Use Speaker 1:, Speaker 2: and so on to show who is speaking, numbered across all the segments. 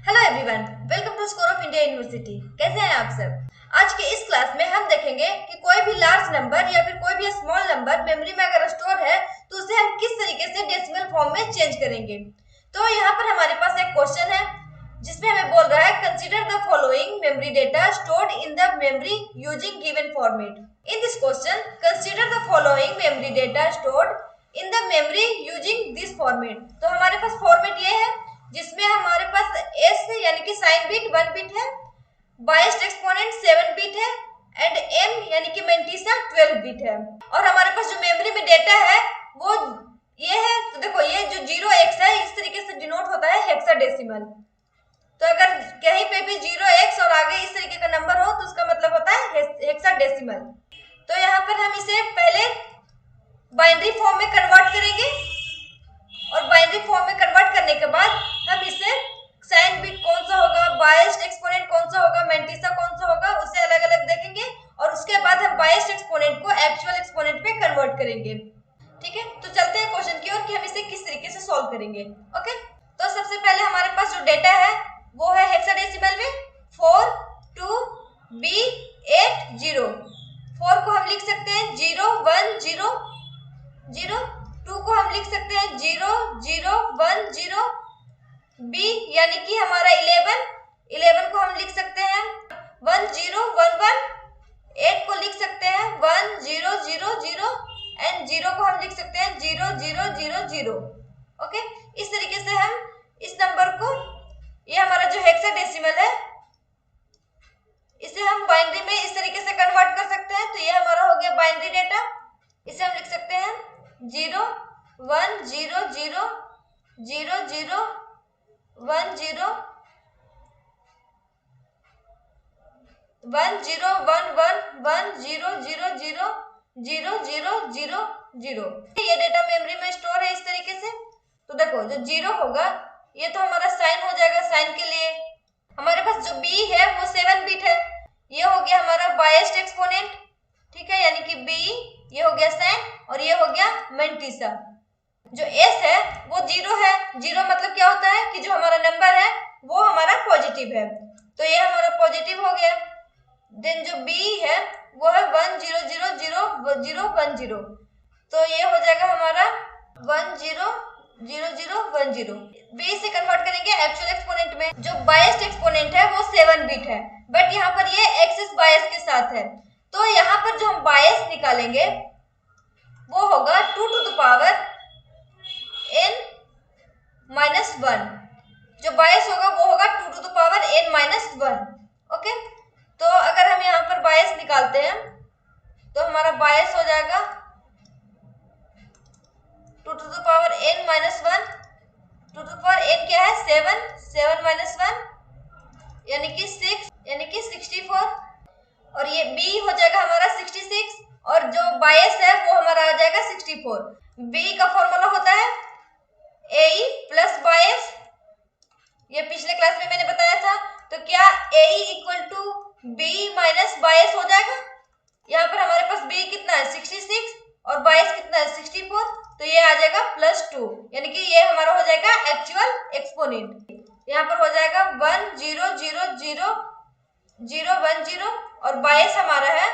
Speaker 1: Hello everyone, welcome to Score of India University. कैसे हैं आप सब? आज के इस क्लास में हम देखेंगे कि कोई भी लार्ज नंबर या फिर कोई भी स्मॉल नंबर मेमोरी में अगर स्टोर है तो उसे हम किस तरीके से डेसिमल फॉर्म में चेंज करेंगे। तो यहाँ पर हमारे पास एक क्वेश्चन है जिसमें हमें बोल रहा है consider the following memory data stored in the memory using given format. In this question consider the following memory data stored in the memory using this format. तो हमारे पास फॉर्मेट ये है जिसमें हमारे पास एस यानी कि साइन बिट 1 बिट है, biased exponent 7 bit है एंड एम यानी कि मेंटिसा 12 बिट है। और हमारे पास जो मेमोरी में डेटा है वो ये है। तो देखो ये जो 0x है इस तरीके से डिनोट होता है हेक्साडेसिमल। तो अगर कहीं पे भी 0x और आगे इस तरीके का नंबर हो तो उसका मतलब होता है हेक्साडेसिमल। तो यहाँ पर हम इसे पहले बाइनरी फॉर्म में कन्वर्ट करेंगे और बाइनरी फॉर्म में कन्वर्ट करने के बाद हम इसे साइन बिट कौन सा होगा, बाइस्ड एक्सपोनेंट कौन सा होगा, मेंटिसा कौन सा होगा, उसे अलग अलग देखेंगे और उसके बाद हम बाइस्ड एक्सपोनेंट को एक्चुअल एक्सपोनेंट में कन्वर्ट करेंगे। ठीक है, तो चलते हैं क्वेश्चन की ओर कि हम इसे किस तरीके से सॉल्व करेंगे। ओके, तो सबसे पहले हमारे पास जो डेटा है वो है हेक्साडेसिमल में 4 2 B 8 0। 4 को हम लिख सकते हैं 0 1 0 0। 2 को हम लिख सकते हैं 0 0 1 0। B यानी कि हमारा 11 को हम लिख सकते हैं 1 0 1 1। 8 को लिख सकते हैं 1 0 0 0 एंड 0 को हम लिख सकते हैं 0 0 0 0। ओके, इस तरीके से हम इस नंबर को, ये हमारा जो हेक्साडेसिमल है, इसे हम बाइनरी में इस तरीके से कन्वर्ट कर सकते हैं। तो ये हमारा हो गया बाइनरी डेटा। इसे हम लिख सकते हैं 0 1 0 0 0 0 1 0 1 0 1 1 1 0 0 0 0 0 0 0। ये डेटा मेमोरी में स्टोर है इस तरीके से। तो देखो जो 0 होगा ये तो हमारा साइन हो जाएगा। साइन के लिए हमारे पास जो B है वो 7 बिट है। ये हो गया हमारा बाइस्ड एक्सपोनेंट। ठीक है, यानी कि B, ये हो गया साइन और ये हो गया मेंटिसा। जो S है वो 0 है। 0 मतलब क्या होता है कि जो हमारा नंबर है वो हमारा पॉजिटिव है। तो ये हमारा पॉजिटिव हो गया। देन जो B है वो है 1 0 0 0 0 1 0। तो ये हो जाएगा हमारा 1 0 0 0 1 0। B से कन्वर्ट करेंगे एक्चुअल एक्सपोनेंट में। जो बाइस्ड एक्सपोनेंट है वो 7 बिट है, बट यहाँ पर ये एक्सिस बायस के साथ है। तो यहाँ पर जो हम बायस निकालेंगे वो होगा 2 to the power n minus 1। जो बायस होगा वो होगा 2 to the power n minus 1। Okay, तो अगर हम यहाँ पर बायस निकालते हैं तो हमारा बायस हो जाएगा 2 to the power n minus 1। 2 to the power n क्या है 7, 7 माइनस 1 यानी कि 6, यानी कि 64। और ये B हो जाएगा हमारा 66 और जो बायस है वो हमारा आ जाएगा 64। B का फॉर्मूला होता है AE प्लस बायस। ये पिछले क्लास में मैंने बताया था। तो क्या AE equal to B minus bias हो जाएगा। यहाँ पर हमारे पास B कितना है 66 और बायस कितना है 64। तो ये आ जाएगा +2, यानी कि ये हमारा हो जाएगा एक्चुअल एक्सपोनेंट। यहाँ पर हो जाएगा 1 0 0 0 0 1 0 और बायस हमारा है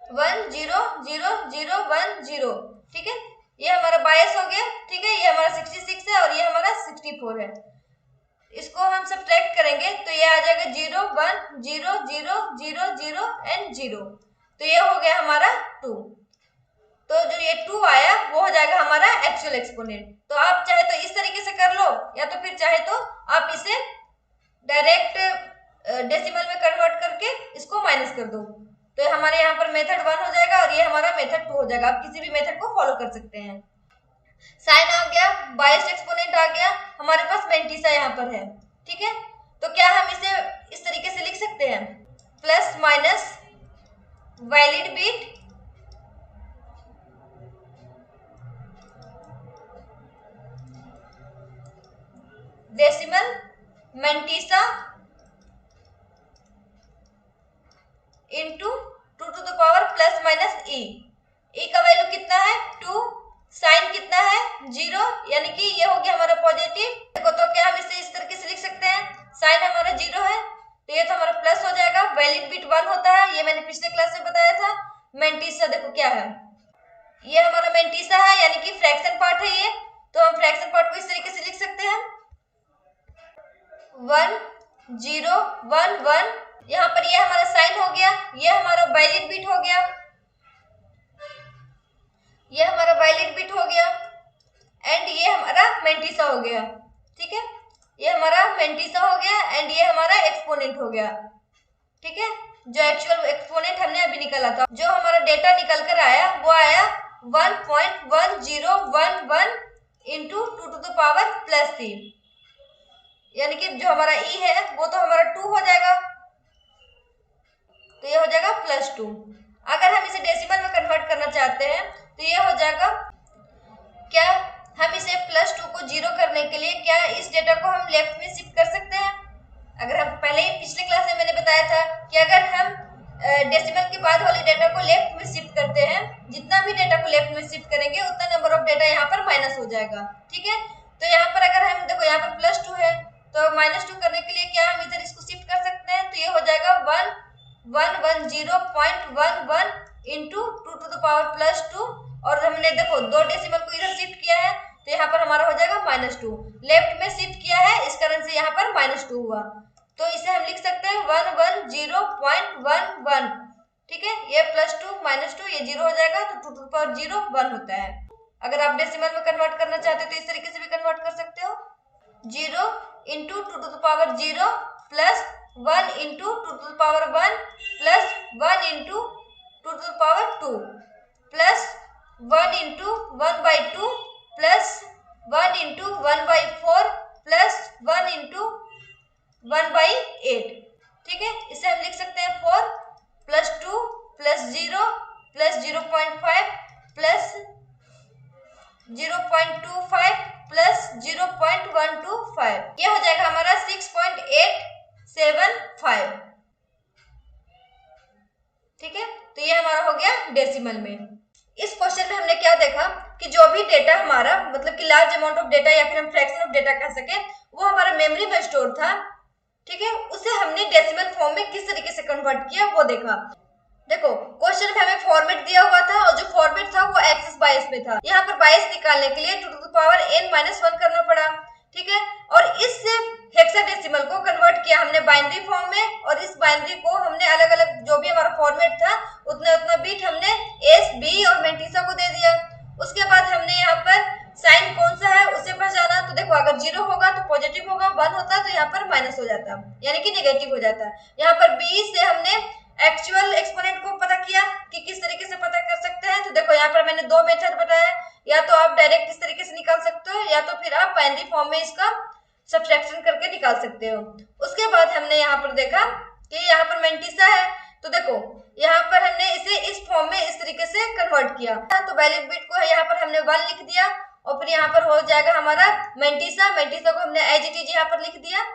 Speaker 1: 1 0 0 0 1 0। ठीक है, ये हमारा बायस हो गया। ठीक है, ये हमारा 66 है और ये हमारा 64 है। इसको हम सब्ट्रैक्ट करेंगे तो ये आ जाएगा 0 1 0 0 0 0 एंड 0। तो ये हो गया हमारा 2। तो जो ये 2 आया वो हो जाएगा हमारा एक्चुअल एक्सपोनेंट। तो आप चाहे तो इस तरीके से कर लो या तो फिर चाहे तो आप इसे डायरेक्ट डेसिमल में कन्वर्ट करके इसको माइनस कर दो। तो हमारे यहाँ पर मेथड 1 हो जाएगा और ये हमारा मेथड 2 हो जाएगा। आप किसी भी मेथड को फॉलो कर सकते हैं। साइन आ गया, बाइस्ड एक्सपोनेंट आ गया, हमारे पास मेंटिसा यहाँ पर है। ठीक है, तो क्या हम इसे इस तरीके से लिख सकते हैं plus minus valid bit decimal mantissa into 2 to the power plus minus E का वैल्यू कितना है 2, साइन कितना है 0, यानी कि ये हो गया हमारा पॉजिटिव। देखो तो क्या हम इसे इस तरीके से लिख सकते हैं मेंटिसा देखो क्या है, ये हमारा मेंटिसा है यानी कि फ्रैक्शन पार्ट है ये। तो हम फ्रैक्शन पार्ट को इस तरीके से लिख सकते हैं 1 0 1 1। यहाँ पर ये हमारा साइन हो गया, ये हमारा बाइलिट बिट हो गया, ये हमारा बाइलिट बिट हो गया एंड ये हमारा मेंटिसा हो गया। ठीक है, ये हमारा मेंटिसा हो गया एंड ये हमारा एक्सपोनेंट हो गया। ठीक है, जो एक्चुअल एक्सपोनेंट हमने अभी निकाला था, जो हमारा डेटा निकल कर आया वो आया 1.1011 इंटू 2 टू द पावर +3, यानी कि जो हमारा ई है वो तो हमारा 2 हो जाएगा, तो ये हो जाएगा +2। अगर हम इसे डेसिमल में कन्वर्ट करना चाहते हैं तो ये हो जाएगा, क्या हम इसे +2 को 0 करने के लिए क्या इस डेटा को हम लेफ्ट में शिफ्ट कर सकते हैं? अगर हम पहले ही पिछले क्लास में मैंने बताया था कि अगर हम डेसिमल के बाद वाले डेटा को लेफ्ट में शिफ्ट करते हैं, जितना भी डेटा को लेफ्ट में शिफ्ट करेंगे उतना नंबर ऑफ डेटा यहाँ पर माइनस हो जाएगा। ठीक है, तो यहाँ पर अगर हम देखो यहाँ पर +2 है तो -2 करने के लिए क्या हम इधर इसको शिफ्ट कर सकते हैं, तो ये हो जाएगा 1110.11 इंटू 2 टू द पावर +2 और हमने देखो 2 डेसिमल को इधर शिफ्ट किया है तो यहाँ पर हमारा हो जाएगा -2। लेफ्ट में शिफ्ट किया है इस कारण से यहाँ पर -2 हुआ, तो इसे हम लिख सकते हैं 110.11। ठीक है, ये +2 -2 ये 0 हो जाएगा तो 2 टू द पावर 0 1 होता है। अगर आप डेसिमल में कन्वर्ट करना चाहते हो तो इस तरीके से भी कन्वर्ट कर सकते हो, 0 into 2 to the power 0 plus 1 into 2 to the power 1 plus 1 into 2 to the power 2 plus 1 into 1/2 plus 1 into 1/4 plus 1 into 1/8। ठीक है, इसे हम लिख सकते हैं 4 plus 2 plus 0 plus 0.5 plus 0.25 plus 0.125, ये हो जाएगा हमारा 6.875। ठीक है, तो ये हमारा हो गया डेसिमल में। इस क्वेश्चन में हमने क्या देखा कि जो भी डेटा हमारा मतलब कि लार्ज अमाउंट ऑफ डेटा या फिर हम फ्रैक्शन ऑफ डेटा कह सके वो हमारा मेमोरी में स्टोर था। ठीक है, उसे हमने डेसिमल फॉर्म में किस तरीके से कन्वर्ट किया वो देखा। देखो क्वेश्चन में हमें फॉर्मेट दिया हुआ था और जो फॉर्मेट था वो एक्सेस 22 में था। यहाँ पर 22 निकालने के लिए 2 टू द पावर n-1 करना पड़ा। ठीक है, और इस हेक्साडेसिमल को कन्वर्ट किया हमने बाइनरी फॉर्म में और इस बाइनरी को हमने अलग अलग जो भी हमारा फॉर्मेट था उतना बिट हमने एस बी और मेंटिसा को दे दिया। उसके बाद हमने यहाँ पर साइन कौन सा है उसे पहचाना, तो देखो अगर 0 होगा तो पॉजिटिव होगा, 1 होता तो यहाँ पर माइनस हो जाता यानी कि नेगेटिव हो जाता। यहाँ पर बी से हमने एक्चुअल एक्सपोनेंट को पता किया कि किस तरीके से पता कर सकते हैं, तो देखो यहाँ पर मैंने 2 मेथड बताया, या तो आप डायरेक्ट इस तरीके से निकाल सकते हो या तो फिर आप बाइनरी फॉर्म में इसका सब्ट्रैक्शन करके निकाल सकते हो। उसके बाद हमने यहाँ पर देखा कि यहाँ पर मेंटिसा है, तो देखो यहाँ पर हमने इसे इस फॉर्म में इस तरीके से कन्वर्ट किया, तो वैलिड बिट को यहाँ पर हमने 1 लिख दिया और फिर यहाँ पर हो जाएगा हमारा मेंटिसा को हमने एज इट इज यहाँ पर लिख दिया।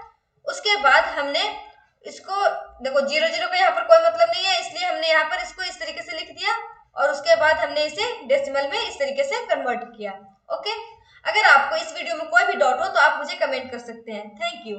Speaker 1: उसके बाद हमने इसको देखो 0 0 का यहाँ पर कोई मतलब नहीं है इसलिए हमने यहाँ पर इसको इस तरीके से लिख दिया और उसके बाद हमने इसे डेसिमल में इस तरीके से कन्वर्ट किया। ओके, अगर आपको इस वीडियो में कोई भी डाउट हो तो आप मुझे कमेंट कर सकते हैं। Thank you.